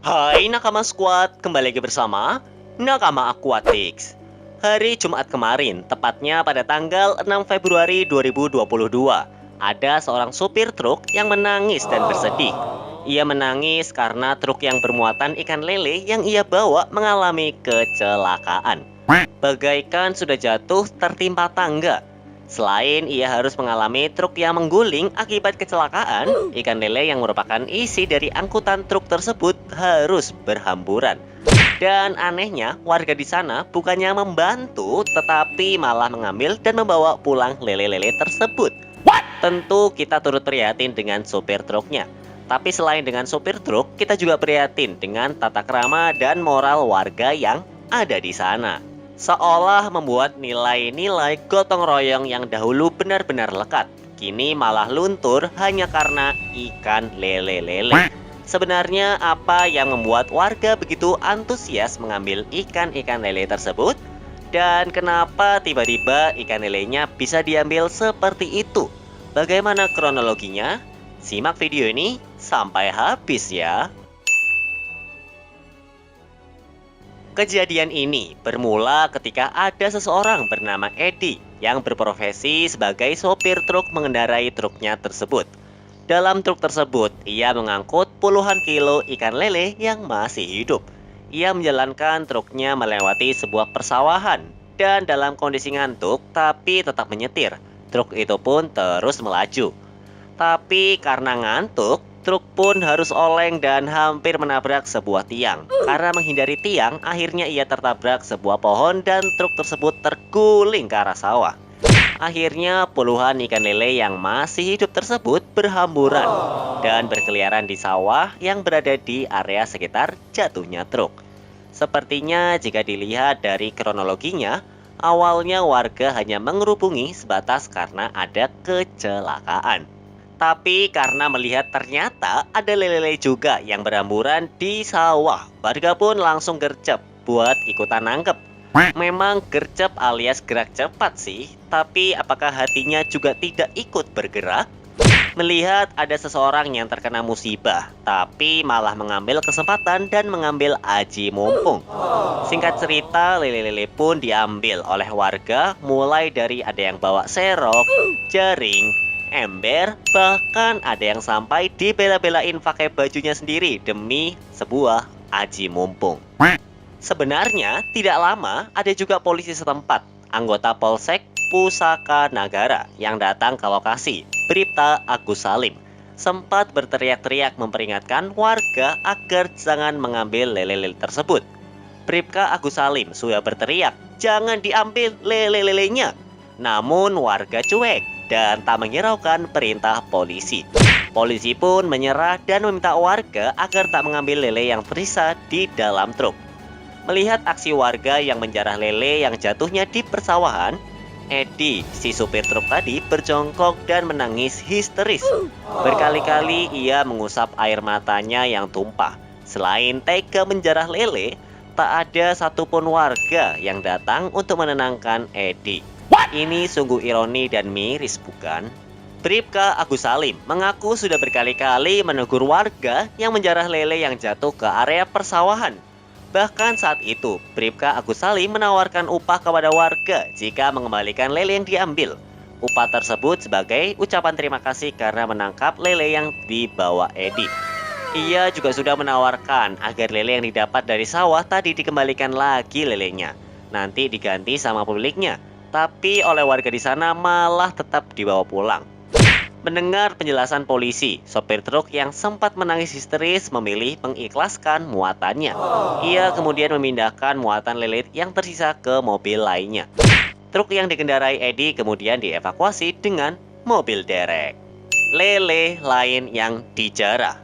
Hai Nakama Squad, kembali lagi bersama Nakama Aquatics. Hari Jumat kemarin, tepatnya pada tanggal 6 Februari 2022, ada seorang supir truk yang menangis dan bersedih. Ia menangis karena truk yang bermuatan ikan lele yang ia bawa mengalami kecelakaan. Bagaikan sudah jatuh tertimpa tangga. Selain ia harus mengalami truk yang mengguling akibat kecelakaan, ikan lele yang merupakan isi dari angkutan truk tersebut harus berhamburan. Dan anehnya, warga di sana bukannya membantu, tetapi malah mengambil dan membawa pulang lele-lele tersebut. Tentu kita turut prihatin dengan sopir truknya. Tapi selain dengan sopir truk, kita juga prihatin dengan tata krama dan moral warga yang ada di sana. Seolah membuat nilai-nilai gotong royong yang dahulu benar-benar lekat, kini malah luntur hanya karena ikan lele-lele. Sebenarnya apa yang membuat warga begitu antusias mengambil ikan-ikan lele tersebut? Dan kenapa tiba-tiba ikan lelenya bisa diambil seperti itu? Bagaimana kronologinya? Simak video ini sampai habis ya. Kejadian ini bermula ketika ada seseorang bernama Edi yang berprofesi sebagai sopir truk mengendarai truknya tersebut. Dalam truk tersebut, ia mengangkut puluhan kilo ikan lele yang masih hidup. Ia menjalankan truknya melewati sebuah persawahan dan dalam kondisi ngantuk tapi tetap menyetir. Truk itu pun terus melaju. Tapi karena ngantuk, truk pun harus oleng dan hampir menabrak sebuah tiang. Karena menghindari tiang, akhirnya ia tertabrak sebuah pohon dan truk tersebut terguling ke arah sawah. Akhirnya puluhan ikan lele yang masih hidup tersebut berhamburan dan berkeliaran di sawah yang berada di area sekitar jatuhnya truk. Sepertinya jika dilihat dari kronologinya, awalnya warga hanya mengerubungi sebatas karena ada kecelakaan. Tapi karena melihat ternyata ada lele-lele juga yang berhamburan di sawah, warga pun langsung gercep buat ikutan nangkep. Memang gercep alias gerak cepat sih, tapi apakah hatinya juga tidak ikut bergerak? Melihat ada seseorang yang terkena musibah, tapi malah mengambil kesempatan dan mengambil aji mumpung. Singkat cerita, lele-lele pun diambil oleh warga, mulai dari ada yang bawa serok, jaring, ember, bahkan ada yang sampai dibela-belain pakai bajunya sendiri demi sebuah aji mumpung. Sebenarnya tidak lama ada juga polisi setempat, anggota Polsek Pusaka Nagara yang datang ke lokasi. Bribka Agus Salim sempat berteriak-teriak memperingatkan warga agar jangan mengambil lele-lele tersebut. Bribka Agus Salim sudah berteriak, "Jangan diambil lele-lelenya." Namun warga cuek dan tak menghiraukan perintah polisi. Polisi pun menyerah dan meminta warga agar tak mengambil lele yang tersisa di dalam truk. Melihat aksi warga yang menjarah lele yang jatuhnya di persawahan, Edi, si supir truk tadi, berjongkok dan menangis histeris. Berkali-kali ia mengusap air matanya yang tumpah. Selain tega menjarah lele, tak ada satupun warga yang datang untuk menenangkan Edi. Ini sungguh ironi dan miris, bukan? Bribka Agus Salim mengaku sudah berkali-kali menegur warga yang menjarah lele yang jatuh ke area persawahan. Bahkan saat itu, Bribka Agus Salim menawarkan upah kepada warga jika mengembalikan lele yang diambil. Upah tersebut sebagai ucapan terima kasih karena menangkap lele yang dibawa Edi. Ia juga sudah menawarkan agar lele yang didapat dari sawah tadi dikembalikan lagi lelenya. Nanti diganti sama pemiliknya. Tapi oleh warga di sana malah tetap dibawa pulang. Mendengar penjelasan polisi, sopir truk yang sempat menangis histeris memilih mengikhlaskan muatannya. Ia kemudian memindahkan muatan lele yang tersisa ke mobil lainnya. Truk yang dikendarai Edi kemudian dievakuasi dengan mobil derek. Lele lain yang dijarah.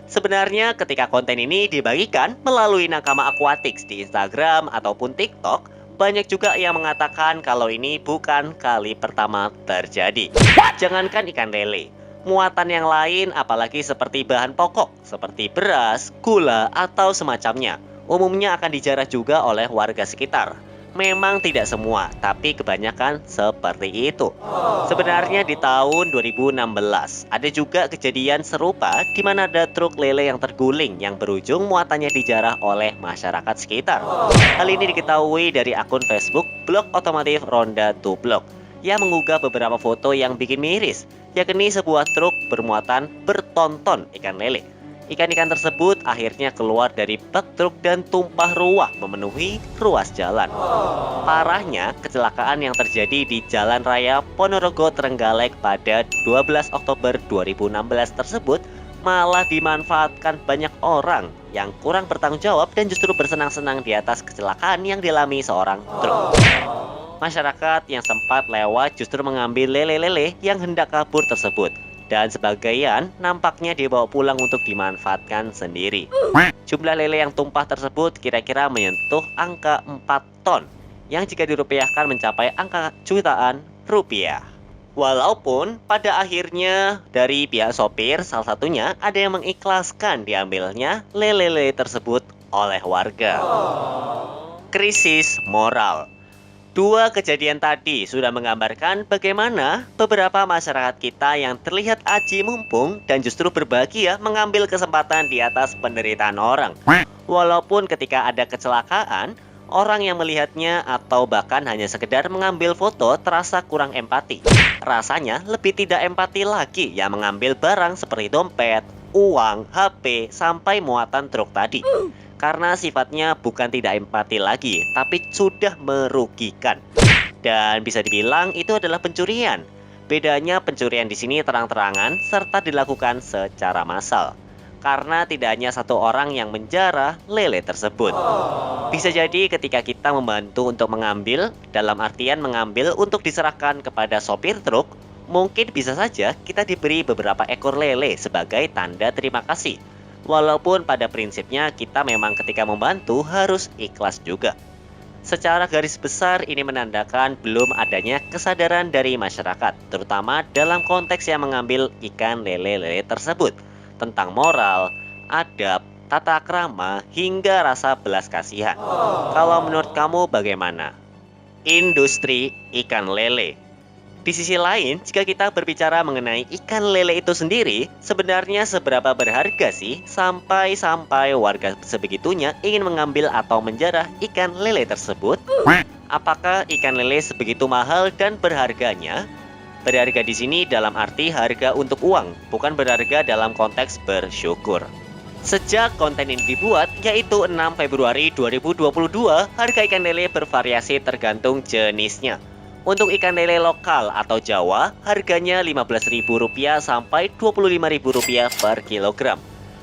Sebenarnya ketika konten ini dibagikan melalui Nakama Aquatics di Instagram ataupun TikTok, banyak juga yang mengatakan kalau ini bukan kali pertama terjadi. Jangankan ikan lele, muatan yang lain apalagi seperti bahan pokok, seperti beras, gula, atau semacamnya, umumnya akan dijarah juga oleh warga sekitar. Memang tidak semua, tapi kebanyakan seperti itu. Sebenarnya di tahun 2016, ada juga kejadian serupa di mana ada truk lele yang terguling yang berujung muatannya dijarah oleh masyarakat sekitar. Hal ini diketahui dari akun Facebook Blog Otomotif Ronda Tublok yang mengunggah beberapa foto yang bikin miris, yakni sebuah truk bermuatan bertonton ikan lele. Ikan-ikan tersebut akhirnya keluar dari bak truk dan tumpah ruah memenuhi ruas jalan. Parahnya, kecelakaan yang terjadi di Jalan Raya Ponorogo Trenggalek pada 12 Oktober 2016 tersebut malah dimanfaatkan banyak orang yang kurang bertanggung jawab dan justru bersenang-senang di atas kecelakaan yang dialami seorang truk. Masyarakat yang sempat lewat justru mengambil lele-lele yang hendak kabur tersebut. Dan sebagian nampaknya dibawa pulang untuk dimanfaatkan sendiri. Jumlah lele yang tumpah tersebut kira-kira menyentuh angka 4 ton, yang jika dirupiahkan mencapai angka jutaan rupiah. Walaupun pada akhirnya dari pihak sopir salah satunya ada yang mengikhlaskan diambilnya lele-lele tersebut oleh warga. Krisis moral. Dua kejadian tadi sudah menggambarkan bagaimana beberapa masyarakat kita yang terlihat aji mumpung dan justru berbahagia mengambil kesempatan di atas penderitaan orang. Walaupun ketika ada kecelakaan, orang yang melihatnya atau bahkan hanya sekedar mengambil foto terasa kurang empati. Rasanya lebih tidak empati lagi yang mengambil barang seperti dompet, uang, HP, sampai muatan truk tadi. Karena sifatnya bukan tidak empati lagi, tapi sudah merugikan. Dan bisa dibilang itu adalah pencurian. Bedanya pencurian di sini terang-terangan serta dilakukan secara massal. Karena tidak hanya satu orang yang menjarah lele tersebut. Bisa jadi ketika kita membantu untuk mengambil, dalam artian mengambil untuk diserahkan kepada sopir truk, mungkin bisa saja kita diberi beberapa ekor lele sebagai tanda terima kasih. Walaupun pada prinsipnya kita memang ketika membantu harus ikhlas juga. Secara garis besar ini menandakan belum adanya kesadaran dari masyarakat, terutama dalam konteks yang mengambil ikan lele-lele tersebut, tentang moral, adab, tata krama, hingga rasa belas kasihan. Kalau menurut kamu bagaimana? Industri ikan lele. Di sisi lain, jika kita berbicara mengenai ikan lele itu sendiri, sebenarnya seberapa berharga sih sampai warga sebegitunya ingin mengambil atau menjarah ikan lele tersebut? Apakah ikan lele sebegitu mahal dan berharganya? Berharga di sini dalam arti harga untuk uang, bukan berharga dalam konteks bersyukur. Sejak konten ini dibuat, yaitu 6 Februari 2022, harga ikan lele bervariasi tergantung jenisnya. Untuk ikan lele lokal atau Jawa, harganya Rp15.000 sampai Rp25.000 per kilogram.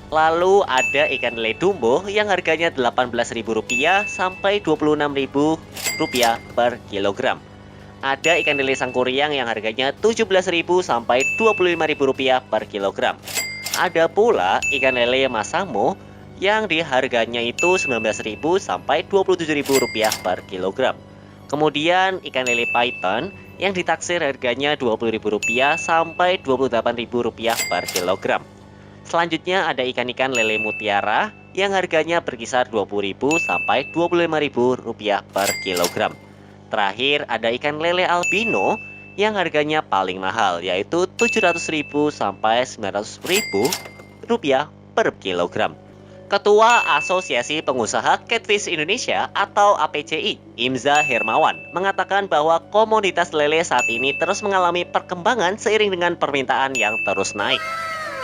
Lalu ada ikan lele dumbo yang harganya Rp18.000 sampai Rp26.000 per kilogram. Ada ikan lele sangkuriang yang harganya Rp17.000 sampai Rp25.000 per kilogram. Ada pula ikan lele masamo yang harganya itu Rp19.000 sampai Rp27.000 per kilogram. Kemudian ikan lele python yang ditaksir harganya Rp20.000 sampai Rp28.000 per kilogram. Selanjutnya ada ikan-ikan lele mutiara yang harganya berkisar Rp20.000 sampai Rp25.000 per kilogram. Terakhir ada ikan lele albino yang harganya paling mahal, yaitu Rp700.000 sampai Rp900.000 per kilogram. Ketua Asosiasi Pengusaha Catfish Indonesia atau APCI, Imza Hermawan, mengatakan bahwa komoditas lele saat ini terus mengalami perkembangan seiring dengan permintaan yang terus naik.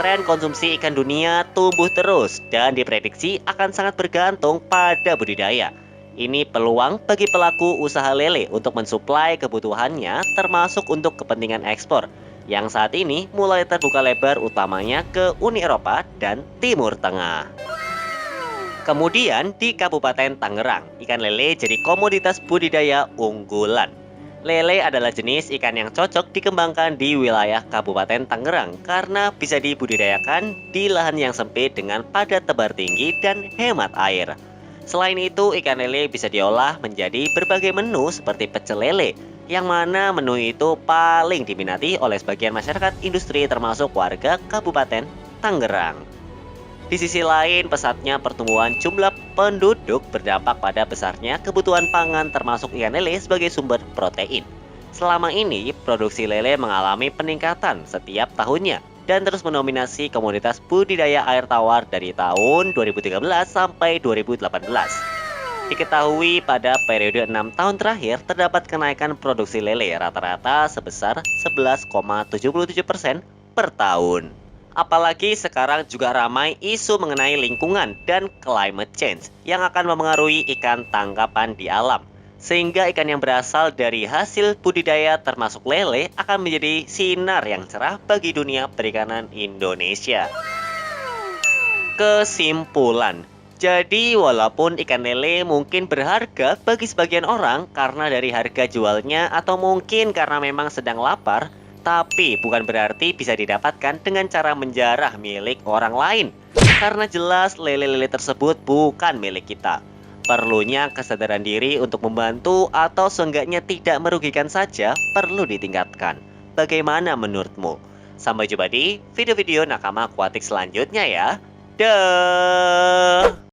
Tren konsumsi ikan dunia tumbuh terus dan diprediksi akan sangat bergantung pada budidaya. Ini peluang bagi pelaku usaha lele untuk mensuplai kebutuhannya termasuk untuk kepentingan ekspor, yang saat ini mulai terbuka lebar utamanya ke Uni Eropa dan Timur Tengah. Kemudian di Kabupaten Tangerang, ikan lele jadi komoditas budidaya unggulan. Lele adalah jenis ikan yang cocok dikembangkan di wilayah Kabupaten Tangerang karena bisa dibudidayakan di lahan yang sempit dengan padat tebar tinggi dan hemat air. Selain itu, ikan lele bisa diolah menjadi berbagai menu seperti pecel lele, yang mana menu itu paling diminati oleh sebagian masyarakat industri termasuk warga Kabupaten Tangerang. Di sisi lain, pesatnya pertumbuhan jumlah penduduk berdampak pada besarnya kebutuhan pangan termasuk ikan lele sebagai sumber protein. Selama ini, produksi lele mengalami peningkatan setiap tahunnya dan terus mendominasi komoditas budidaya air tawar dari tahun 2013 sampai 2018. Diketahui pada periode 6 tahun terakhir terdapat kenaikan produksi lele rata-rata sebesar 11,77% per tahun. Apalagi sekarang juga ramai isu mengenai lingkungan dan climate change yang akan memengaruhi ikan tangkapan di alam. Sehingga ikan yang berasal dari hasil budidaya termasuk lele akan menjadi sinar yang cerah bagi dunia perikanan Indonesia. Kesimpulan, jadi walaupun ikan lele mungkin berharga bagi sebagian orang karena dari harga jualnya atau mungkin karena memang sedang lapar, tapi bukan berarti bisa didapatkan dengan cara menjarah milik orang lain. Karena jelas lele-lele tersebut bukan milik kita. Perlunya kesadaran diri untuk membantu atau seenggaknya tidak merugikan saja perlu ditingkatkan. Bagaimana menurutmu? Sampai jumpa di video-video nakama akuatik selanjutnya ya. Dah.